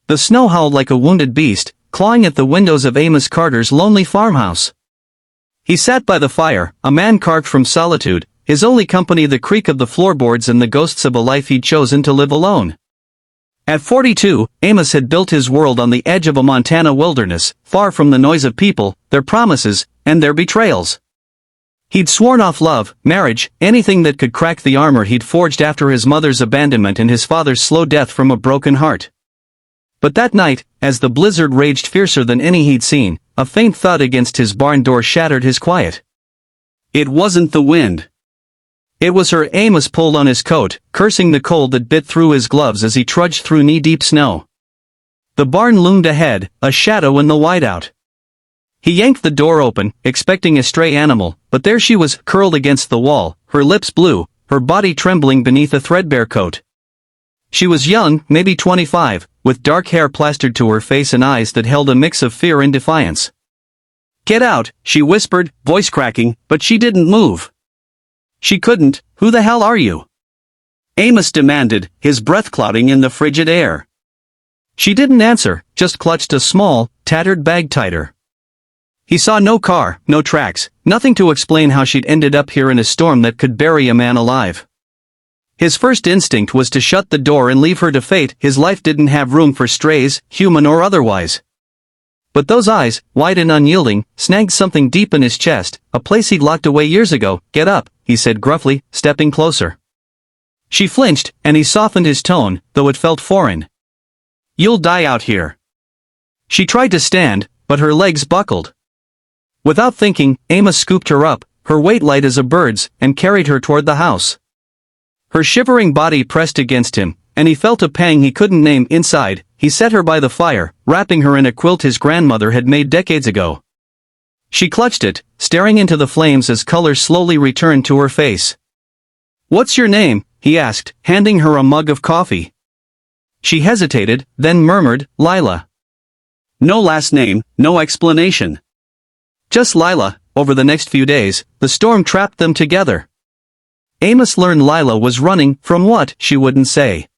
The snow howled like a wounded beast, clawing at the windows of Amos Carter's lonely farmhouse. He sat by the fire, a man carved from solitude, his only company the creak of the floorboards and the ghosts of a life he'd chosen to live alone. At 42, Amos had built his world on the edge of a Montana wilderness, far from the noise of people, their promises, and their betrayals. He'd sworn off love, marriage, anything that could crack the armor he'd forged after his mother's abandonment and his father's slow death from a broken heart. But that night, as the blizzard raged fiercer than any he'd seen, a faint thud against his barn door shattered his quiet. It wasn't the wind. It was her. Amos pulled on his coat, cursing the cold that bit through his gloves as he trudged through knee-deep snow. The barn loomed ahead, a shadow in the whiteout. He yanked the door open, expecting a stray animal, but there she was, curled against the wall, her lips blue, her body trembling beneath a threadbare coat. She was young, maybe 25, with dark hair plastered to her face and eyes that held a mix of fear and defiance. "Get out," she whispered, voice cracking, but she didn't move. She couldn't. "Who the hell are you?" Amos demanded, his breath clouding in the frigid air. She didn't answer, just clutched a small, tattered bag tighter. He saw no car, no tracks, nothing to explain how she'd ended up here in a storm that could bury a man alive. His first instinct was to shut the door and leave her to fate. His life didn't have room for strays, human or otherwise. But those eyes, wide and unyielding, snagged something deep in his chest, a place he'd locked away years ago. "Get up," he said gruffly, stepping closer. She flinched, and he softened his tone, though it felt foreign. "You'll die out here." She tried to stand, but her legs buckled. Without thinking, Amos scooped her up, her weight light as a bird's, and carried her toward the house. Her shivering body pressed against him, and he felt a pang he couldn't name. Inside, he set her by the fire, wrapping her in a quilt his grandmother had made decades ago. She clutched it, staring into the flames as color slowly returned to her face. "What's your name?" he asked, handing her a mug of coffee. She hesitated, then murmured, "Lila." No last name, no explanation. Just Lila. Over the next few days, the storm trapped them together. Amos learned Lila was running from what she wouldn't say.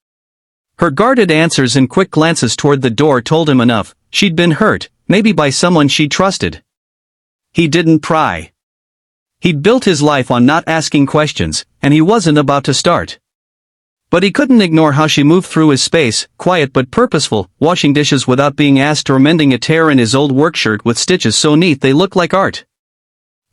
Her guarded answers and quick glances toward the door told him enough. She'd been hurt, maybe by someone she trusted. He didn't pry. He'd built his life on not asking questions, and he wasn't about to start. But he couldn't ignore how she moved through his space, quiet but purposeful, washing dishes without being asked or mending a tear in his old work shirt with stitches so neat they looked like art.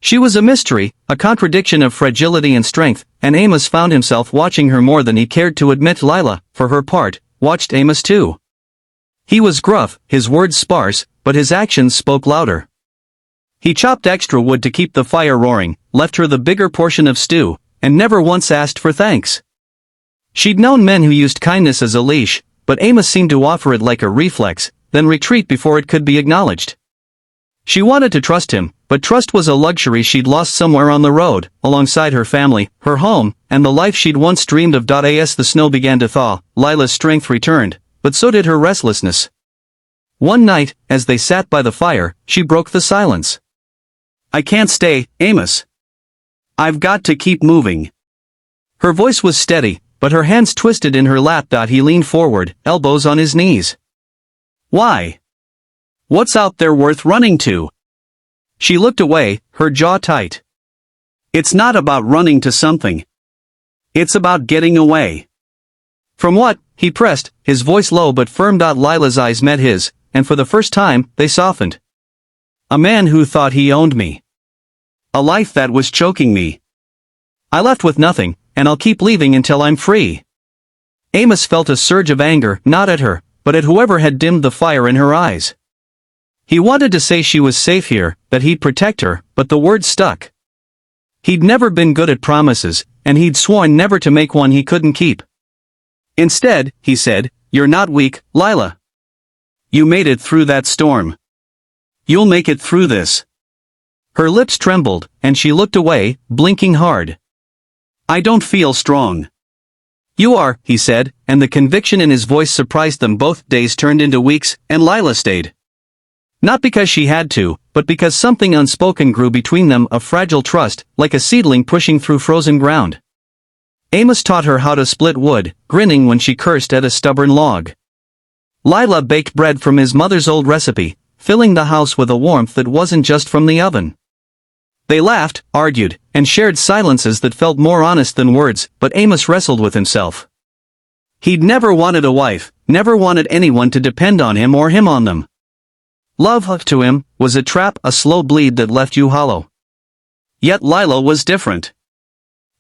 She was a mystery, a contradiction of fragility and strength, and Amos found himself watching her more than he cared to admit. Lila, for her part, watched Amos too. He was gruff, his words sparse, but his actions spoke louder. He chopped extra wood to keep the fire roaring, left her the bigger portion of stew, and never once asked for thanks. She'd known men who used kindness as a leash, but Amos seemed to offer it like a reflex, then retreat before it could be acknowledged. She wanted to trust him, but trust was a luxury she'd lost somewhere on the road, alongside her family, her home, and the life she'd once dreamed of. As the snow began to thaw, Lila's strength returned, but so did her restlessness. One night, as they sat by the fire, she broke the silence. "I can't stay, Amos. I've got to keep moving." Her voice was steady, but her hands twisted in her lap. He leaned forward, elbows on his knees. "Why? What's out there worth running to?" She looked away, her jaw tight. "It's not about running to something. It's about getting away." "From what?" he pressed, his voice low but firm. Lila's eyes met his, and for the first time, they softened. "A man who thought he owned me. A life that was choking me. I left with nothing, and I'll keep leaving until I'm free." Amos felt a surge of anger, not at her, but at whoever had dimmed the fire in her eyes. He wanted to say she was safe here, that he'd protect her, but the words stuck. He'd never been good at promises, and he'd sworn never to make one he couldn't keep. "Instead," he said, "you're not weak, Lila. You made it through that storm. You'll make it through this." Her lips trembled, and she looked away, blinking hard. "I don't feel strong." "You are," he said, and the conviction in his voice surprised them both. Days turned into weeks, and Lila stayed. Not because she had to, but because something unspoken grew between them, a fragile trust, like a seedling pushing through frozen ground. Amos taught her how to split wood, grinning when she cursed at a stubborn log. Lila baked bread from his mother's old recipe, filling the house with a warmth that wasn't just from the oven. They laughed, argued, and shared silences that felt more honest than words, but Amos wrestled with himself. He'd never wanted a wife, never wanted anyone to depend on him or him on them. Love, to him, was a trap, a slow bleed that left you hollow. Yet Lila was different.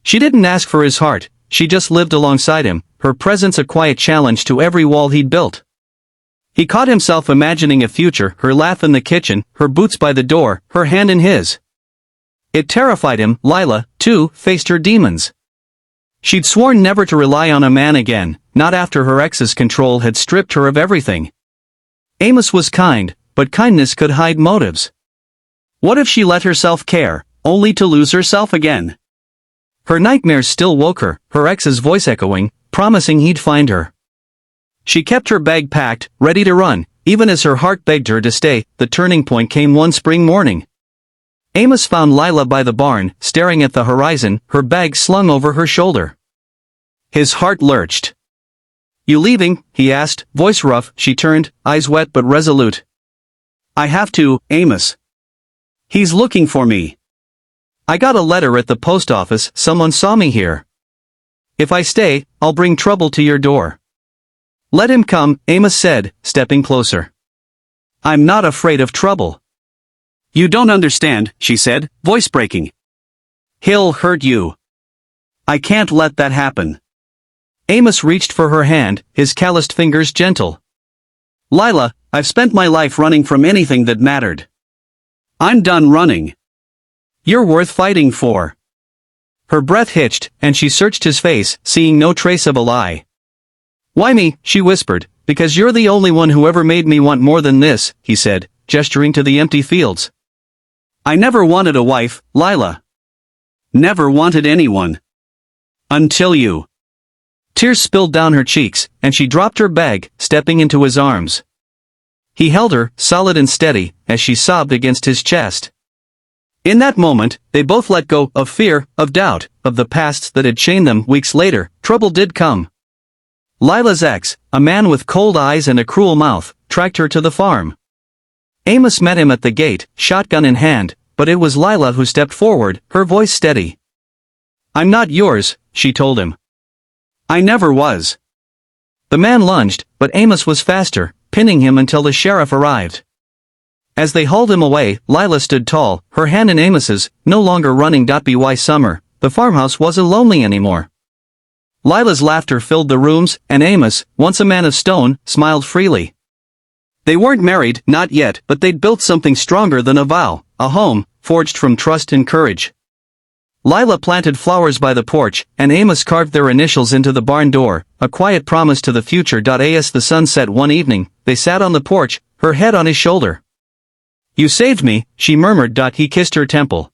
She didn't ask for his heart, she just lived alongside him, her presence a quiet challenge to every wall he'd built. He caught himself imagining a future, her laugh in the kitchen, her boots by the door, her hand in his. It terrified him. Lila, too, faced her demons. She'd sworn never to rely on a man again, not after her ex's control had stripped her of everything. Amos was kind, but kindness could hide motives. What if she let herself care, only to lose herself again? Her nightmares still woke her, her ex's voice echoing, promising he'd find her. She kept her bag packed, ready to run, even as her heart begged her to stay. The turning point came one spring morning. Amos found Lila by the barn, staring at the horizon, her bag slung over her shoulder. His heart lurched. "You leaving?" he asked, voice rough. She turned, eyes wet but resolute. "I have to, Amos. He's looking for me. I got a letter at the post office, someone saw me here. If I stay, I'll bring trouble to your door." "Let him come," Amos said, stepping closer. "I'm not afraid of trouble." "You don't understand," she said, voice breaking. "He'll hurt you. I can't let that happen." Amos reached for her hand, his calloused fingers gentle. "Lila, I've spent my life running from anything that mattered. I'm done running. You're worth fighting for." Her breath hitched, and she searched his face, seeing no trace of a lie. "Why me?" she whispered. "Because you're the only one who ever made me want more than this," he said, gesturing to the empty fields. "I never wanted a wife, Lila. Never wanted anyone. Until you." Tears spilled down her cheeks, and she dropped her bag, stepping into his arms. He held her, solid and steady, as she sobbed against his chest. In that moment, they both let go of fear, of doubt, of the pasts that had chained them. Weeks later, trouble did come. Lila's ex, a man with cold eyes and a cruel mouth, tracked her to the farm. Amos met him at the gate, shotgun in hand, but it was Lila who stepped forward, her voice steady. "I'm not yours," she told him. "I never was." The man lunged, but Amos was faster, pinning him until the sheriff arrived. As they hauled him away, Lila stood tall, her hand in Amos's, no longer running. By summer, the farmhouse wasn't lonely anymore. Lila's laughter filled the rooms, and Amos, once a man of stone, smiled freely. They weren't married, not yet, but they'd built something stronger than a vow, a home, forged from trust and courage. Lila planted flowers by the porch, and Amos carved their initials into the barn door, a quiet promise to the future. As the sun set one evening, they sat on the porch, her head on his shoulder. "You saved me," she murmured. He kissed her temple.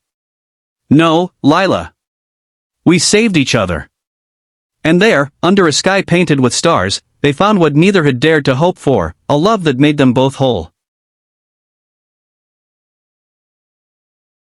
"No, Lila. We saved each other." And there, under a sky painted with stars, they found what neither had dared to hope for, a love that made them both whole.